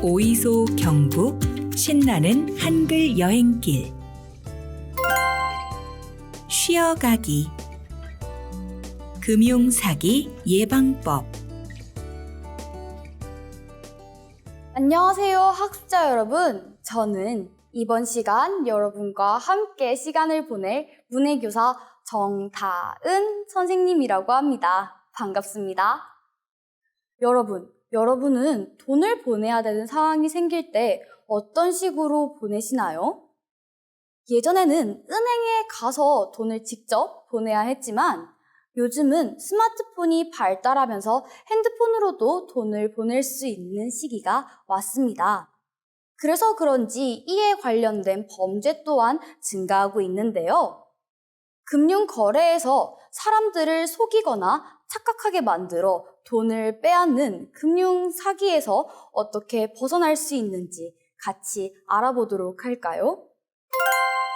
오이소 경북 신나는 한글 여행길. 쉬어가기. 금융사기 예방법. 안녕하세요, 학습자 여러분. 저는 이번 시간 여러분과 함께 시간을 보낼 문해교사 정다은 선생님이라고 합니다. 반갑습니다. 여러분은 돈을 보내야 되는 상황이 생길 때 어떤 식으로 보내시나요? 예전에는 은행에 가서 돈을 직접 보내야 했지만 요즘은 스마트폰이 발달하면서 핸드폰으로도 돈을 보낼 수 있는 시기가 왔습니다. 그래서 그런지 이에 관련된 범죄 또한 증가하고 있는데요. 금융거래에서 사람들을 속이거나 착각하게 만들어 돈을 빼앗는 금융사기에서 어떻게 벗어날 수 있는지 같이 알아보도록 할까요?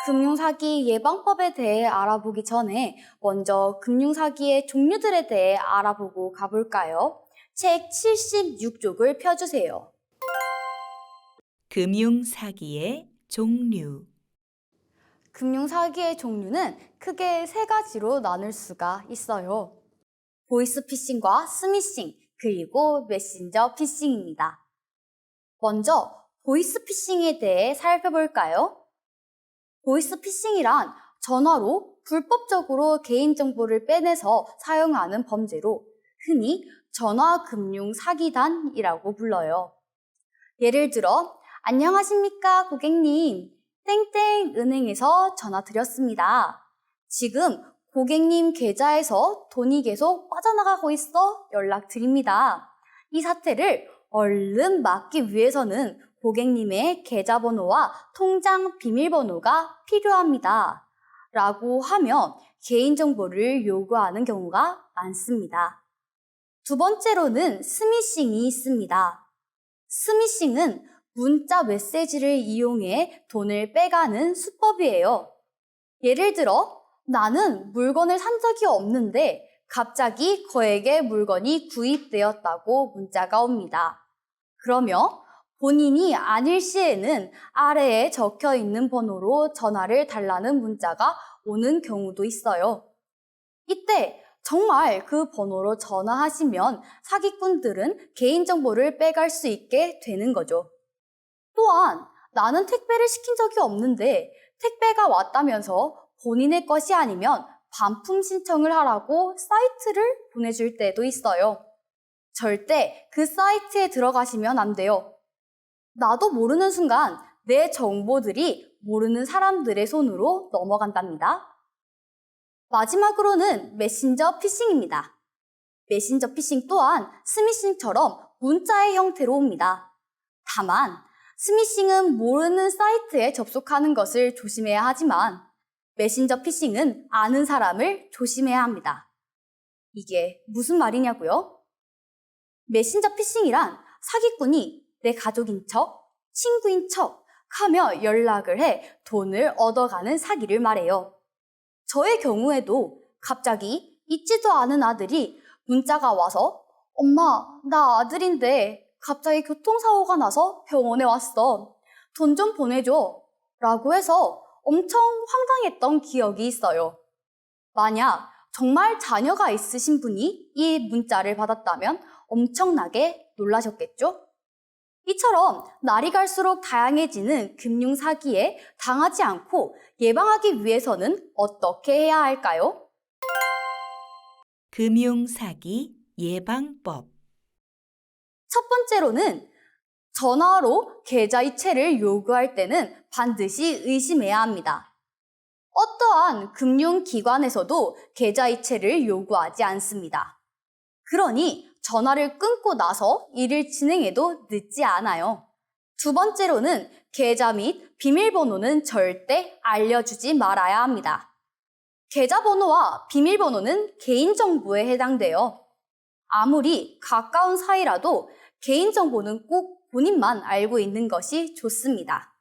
금융사기 예방법에 대해 알아보기 전에 먼저 금융사기의 종류들에 대해 알아보고 가볼까요? 책 76쪽을 펴주세요. 금융사기의 종류. 금융사기의 종류는 크게 세 가지로 나눌 수가 있어요. 보이스피싱과 스미싱, 그리고 메신저 피싱입니다. 먼저 보이스피싱에 대해 살펴볼까요? 보이스피싱이란 전화로 불법적으로 개인정보를 빼내서 사용하는 범죄로 흔히 전화금융사기단이라고 불러요. 예를 들어, 안녕하십니까 고객님, 땡땡 은행에서 전화 드렸습니다. 지금 고객님 계좌에서 돈이 계속 빠져나가고 있어 연락드립니다. 이 사태를 얼른 막기 위해서는 고객님의 계좌번호와 통장 비밀번호가 필요합니다. 라고 하면 개인정보를 요구하는 경우가 많습니다. 두 번째로는 스미싱이 있습니다. 스미싱은 문자 메시지를 이용해 돈을 빼가는 수법이에요. 예를 들어, 나는 물건을 산 적이 없는데 갑자기 거액의 물건이 구입되었다고 문자가 옵니다. 그러며 본인이 아닐 시에는 아래에 적혀 있는 번호로 전화를 달라는 문자가 오는 경우도 있어요. 이때 정말 그 번호로 전화하시면 사기꾼들은 개인정보를 빼갈 수 있게 되는 거죠. 또한 나는 택배를 시킨 적이 없는데 택배가 왔다면서 본인의 것이 아니면 반품 신청을 하라고 사이트를 보내줄 때도 있어요. 절대 그 사이트에 들어가시면 안 돼요. 나도 모르는 순간 내 정보들이 모르는 사람들의 손으로 넘어간답니다. 마지막으로는 메신저 피싱입니다. 메신저 피싱 또한 스미싱처럼 문자의 형태로 옵니다. 다만 스미싱은 모르는 사이트에 접속하는 것을 조심해야 하지만 메신저 피싱은 아는 사람을 조심해야 합니다. 이게 무슨 말이냐고요? 메신저 피싱이란 사기꾼이 내 가족인 척, 친구인 척 하며 연락을 해 돈을 얻어가는 사기를 말해요. 저의 경우에도 갑자기 있지도 않은 아들이 문자가 와서 엄마, 나 아들인데 갑자기 교통사고가 나서 병원에 왔어. 돈 좀 보내줘. 라고 해서 엄청 황당했던 기억이 있어요. 만약 정말 자녀가 있으신 분이 이 문자를 받았다면 엄청나게 놀라셨겠죠? 이처럼 날이 갈수록 다양해지는 금융사기에 당하지 않고 예방하기 위해서는 어떻게 해야 할까요? 금융사기 예방법. 첫 번째로는 전화로 계좌 이체를 요구할 때는 반드시 의심해야 합니다. 어떠한 금융기관에서도 계좌 이체를 요구하지 않습니다. 그러니 전화를 끊고 나서 일을 진행해도 늦지 않아요. 두 번째로는 계좌 및 비밀번호는 절대 알려주지 말아야 합니다. 계좌번호와 비밀번호는 개인정보에 해당돼요. 아무리 가까운 사이라도 개인정보는 꼭 본인만 알고 있는 것이 좋습니다.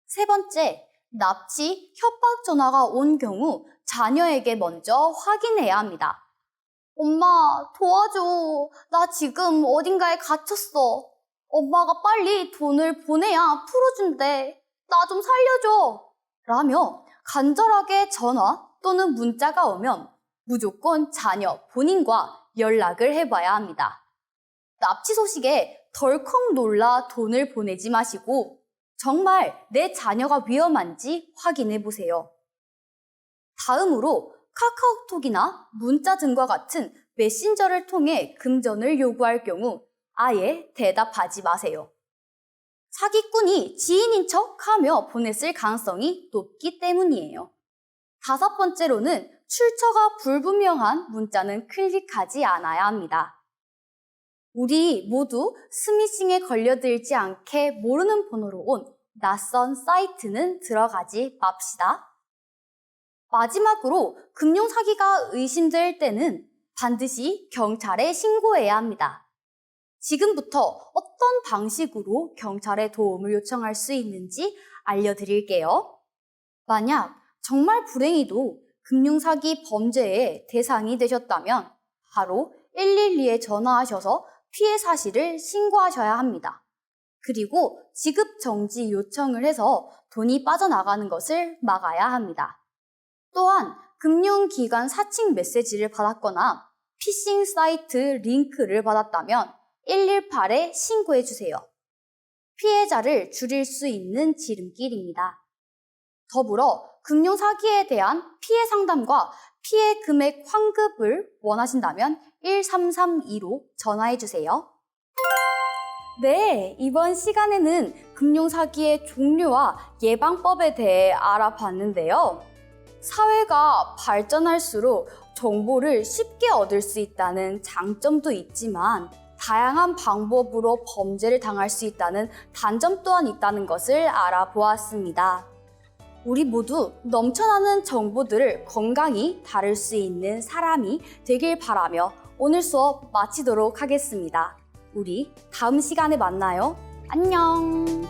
세 번째, 납치, 협박 전화가 온 경우 자녀에게 먼저 확인해야 합니다. 엄마, 도와줘. 나 지금 어딘가에 갇혔어. 엄마가 빨리 돈을 보내야 풀어준대. 나 좀 살려줘. 라며 간절하게 전화 또는 문자가 오면 무조건 자녀 본인과 연락을 해봐야 합니다. 납치 소식에 덜컥 놀라 돈을 보내지 마시고 정말 내 자녀가 위험한지 확인해 보세요. 다음으로 카카오톡이나 문자 등과 같은 메신저를 통해 금전을 요구할 경우 아예 대답하지 마세요. 사기꾼이 지인인 척하며 보냈을 가능성이 높기 때문이에요. 5번째로는 출처가 불분명한 문자는 클릭하지 않아야 합니다. 우리 모두 스미싱에 걸려들지 않게 모르는 번호로 온 낯선 사이트는 들어가지 맙시다. 마지막으로 금융사기가 의심될 때는 반드시 경찰에 신고해야 합니다. 지금부터 어떤 방식으로 경찰에 도움을 요청할 수 있는지 알려드릴게요. 만약 정말 불행히도 금융사기 범죄의 대상이 되셨다면 바로 112에 전화하셔서 피해 사실을 신고하셔야 합니다. 그리고 지급 정지 요청을 해서 돈이 빠져나가는 것을 막아야 합니다. 또한 금융기관 사칭 메시지를 받았거나 피싱 사이트 링크를 받았다면 118에 신고해 주세요. 피해자를 줄일 수 있는 지름길입니다. 더불어 금융사기에 대한 피해 상담과 피해 금액 환급을 원하신다면 1332로 전화해 주세요. 네, 이번 시간에는 금융사기의 종류와 예방법에 대해 알아봤는데요. 사회가 발전할수록 정보를 쉽게 얻을 수 있다는 장점도 있지만 다양한 방법으로 범죄를 당할 수 있다는 단점 또한 있다는 것을 알아보았습니다. 우리 모두 넘쳐나는 정보들을 건강히 다룰 수 있는 사람이 되길 바라며 오늘 수업 마치도록 하겠습니다. 우리 다음 시간에 만나요. 안녕!